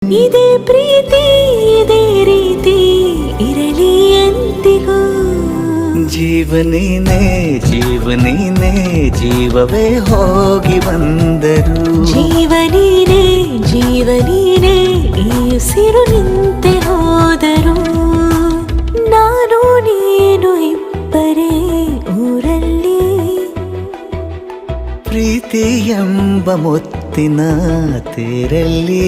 ಇದೇ ಪ್ರೀತಿ ಇದೇ ರೀತಿ ಇರಲಿ ಎಂದಿಗೂ. ಜೀವನೇನೆ ಜೀವನೇನೆ ಜೀವವೇ ಹೋಗಿ ಬಂದರು. ಜೀವನೀನೇ ಜೀವನೀನೇ ಈ ಉಸಿರು ನಿಂತೆ ಹೋದರು. ನಾನು ನೀನು ಇಬ್ಬರೇ ಊರಲ್ಲಿ. ಪ್ರೀತಿ ಎಂಬ ಮುತ್ತಿನ ತೇರಲ್ಲಿ